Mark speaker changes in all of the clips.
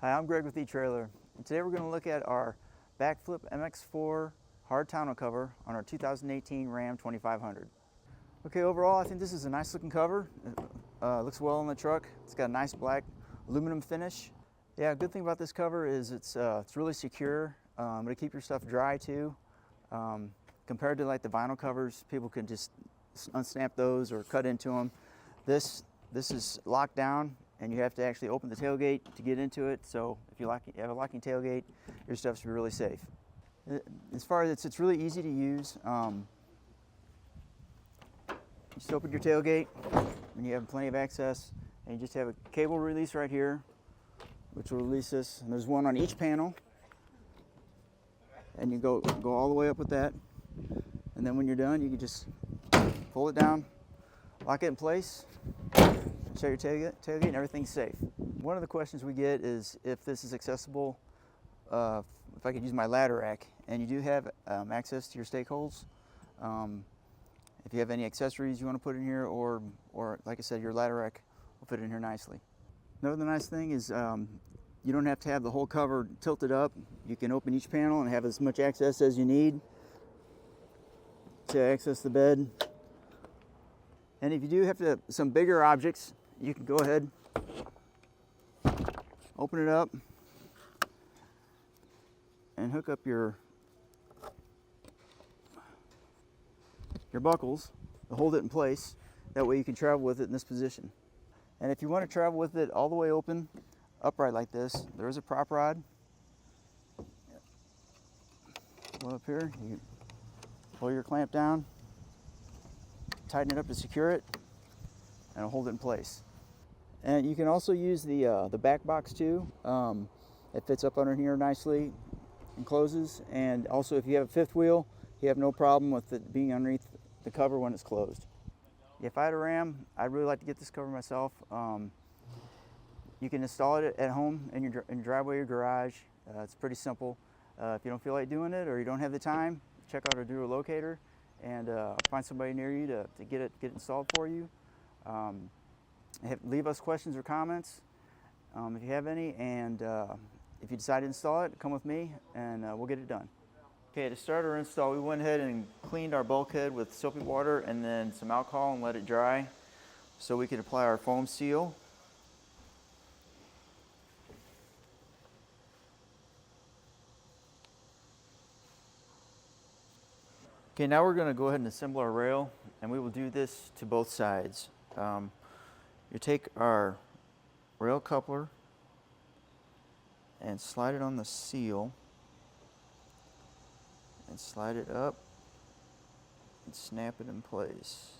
Speaker 1: Hi, I'm Greg with eTrailer, and today we're going to look at our BakFlip MX4 Hard Tonneau cover on our 2018 Ram 2500. Okay, overall I think this is a nice looking cover. It looks well on the truck. It's got a nice black aluminum finish. Yeah, a good thing about this cover is it's really secure. It'll keep your stuff dry too. Compared to like the vinyl covers, people can just unsnap those or cut into them. This is locked down, and you have to actually open the tailgate to get into it. So if you have a locking tailgate, your stuff should be really safe. As far as it's really easy to use. You just open your tailgate, and you have plenty of access, and you just have a cable release right here, which will release this. And there's one on each panel, and you go all the way up with that. And then when you're done, you can just pull it down, lock it in place, shut your tailgate, and everything's safe. One of the questions we get is if this is accessible, if I could use my ladder rack, and you do have access to your stake holes. If you have any accessories you want to put in here, or like I said, your ladder rack will fit in here nicely. Another nice thing is you don't have to have the whole cover tilted up. You can open each panel and have as much access as you need to access the bed. And if you do have some bigger objects, you can go ahead, open it up, and hook up your buckles to hold it in place. That way you can travel with it in this position. And if you want to travel with it all the way open, upright like this, there is a prop rod. Go up here, you pull your clamp down, tighten it up to secure it, and it'll hold it in place. And you can also use the back box too. It fits up under here nicely and closes. And also, if you have a fifth wheel, you have no problem with it being underneath the cover when it's closed. If I had a Ram, I'd really like to get this cover myself. You can install it at home in your driveway or garage. It's pretty simple. If you don't feel like doing it or you don't have the time, check out our dealer locator and find somebody near you to get it installed for you. Leave us questions or comments if you have any, and if you decide to install it, come with me and we'll get it done. Okay, to start our install, we went ahead and cleaned our bulkhead with soapy water and then some alcohol and let it dry so we could apply our foam seal. Okay, now we're going to go ahead and assemble our rail, and we will do this to both sides. You take our rail coupler and slide it on the seal and slide it up and snap it in place.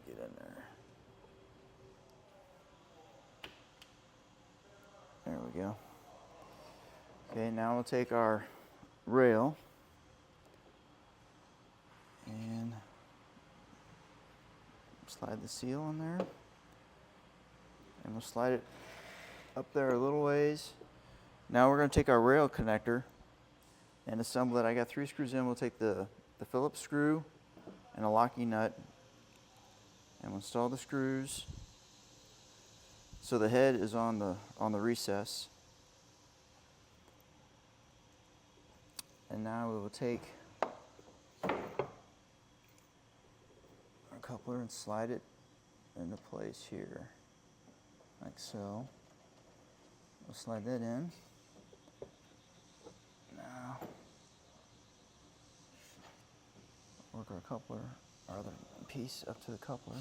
Speaker 1: Get in there. There we go. Okay, now we'll take our rail and slide the seal in there, and we'll slide it up there a little ways. Now we're going to take our rail connector and assemble it. I got 3 screws in. We'll take the Phillips screw and a locking nut, and we'll install the screws so the head is on the recess. And now we will take our coupler and slide it into place here, like so. We'll slide that in. Now, work our coupler, our other piece up to the coupler.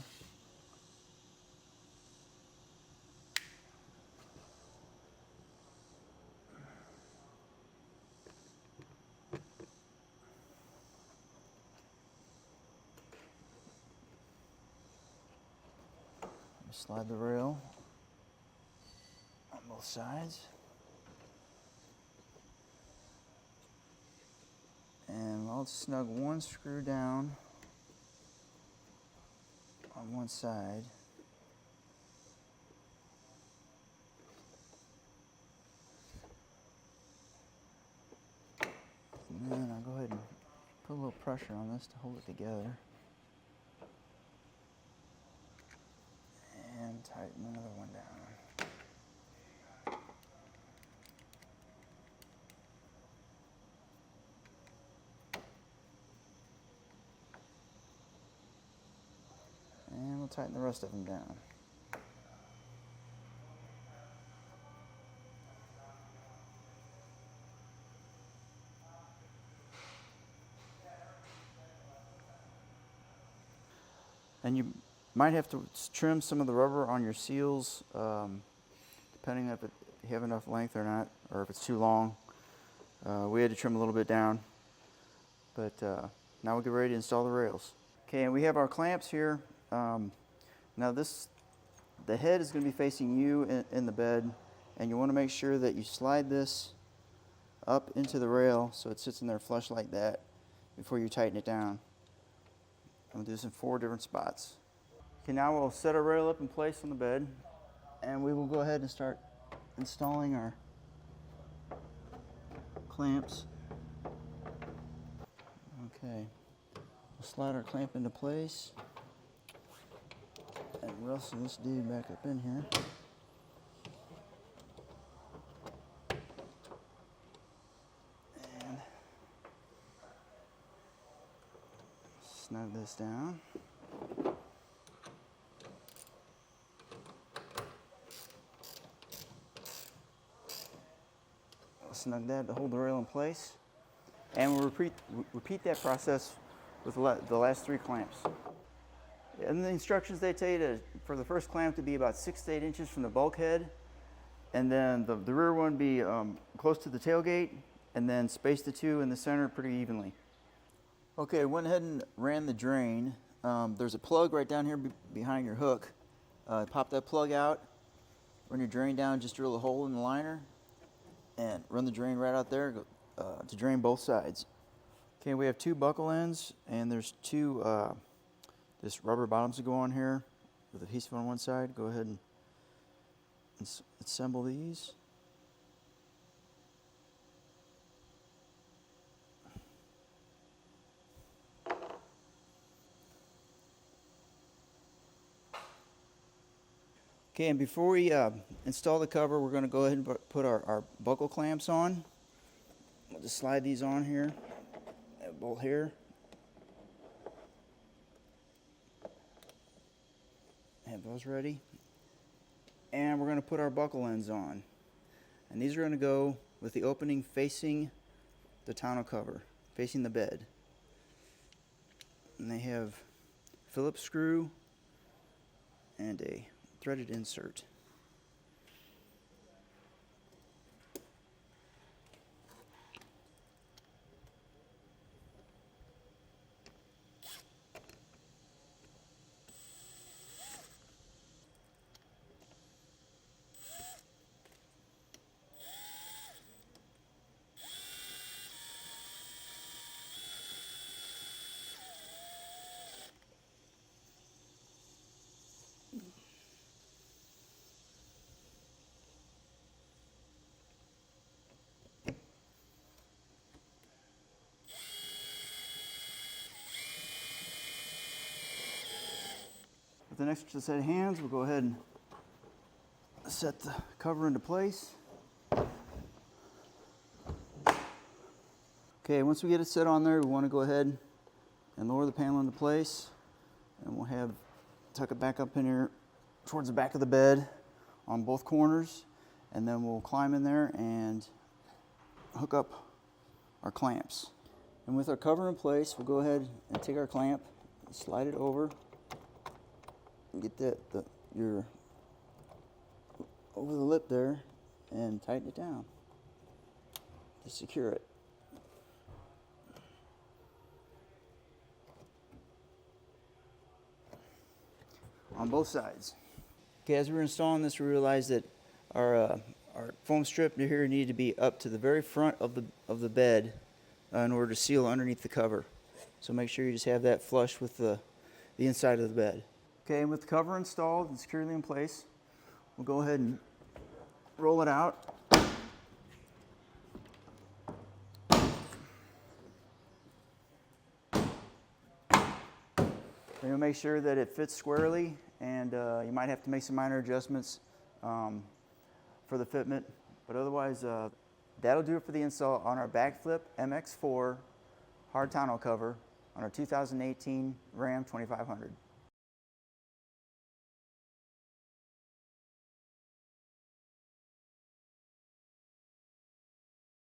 Speaker 1: Slide the rail on both sides. And I'll snug one screw down on one side. And then I'll go ahead and put a little pressure on this to hold it together. And tighten another one down. tighten the rest of them down. And you might have to trim some of the rubber on your seals, depending if you have enough length or not, or if it's too long. We had to trim a little bit down, but now we'll get ready to install the rails. Okay, and we have our clamps here. Now the head is going to be facing you in the bed, and you want to make sure that you slide this up into the rail so it sits in there flush like that before you tighten it down. We'll do this in 4 different spots. Okay, now we'll set our rail up in place on the bed, and we will go ahead and start installing our clamps. Okay, we'll slide our clamp into place and wrestle this dude back up in here. And snug this down. Snug that to hold the rail in place, and we'll repeat that process with the last 3 clamps. In the instructions, they tell you for the first clamp to be about 6 to 8 inches from the bulkhead, and then the rear one be close to the tailgate, and then space the 2 in the center pretty evenly. Okay, I went ahead and ran the drain. There's a plug right down here behind your hook. Pop that plug out, run your drain down, just drill a hole in the liner, and run the drain right out there to drain both sides. Okay, we have 2 buckle ends, and there's 2 this rubber bottoms to go on here with adhesive on one side. Go ahead and assemble these. Okay, and before we install the cover, we're going to go ahead and put our buckle clamps on. We'll just slide these on here, a bolt here. Have those ready. And we're going to put our buckle ends on. And these are going to go with the opening facing the tonneau cover, facing the bed. And they have Phillips screw and a threaded insert. With an extra set of hands, we'll go ahead and set the cover into place. Okay, once we get it set on there, we want to go ahead and lower the panel into place, and we'll tuck it back up in here towards the back of the bed on both corners, and then we'll climb in there and hook up our clamps. And with our cover in place, we'll go ahead and take our clamp, slide it over, and get your over the lip there, and tighten it down to secure it. On both sides. Okay, as we were installing this, we realized that our foam strip here needed to be up to the very front of the bed in order to seal underneath the cover. So make sure you just have that flush with the inside of the bed. Okay, and with the cover installed and securely in place, we'll go ahead and roll it out. And you'll make sure that it fits squarely, and you might have to make some minor adjustments for the fitment, but otherwise that'll do it for the install on our BakFlip MX4 Hard Tonneau cover on our 2018 Ram 2500.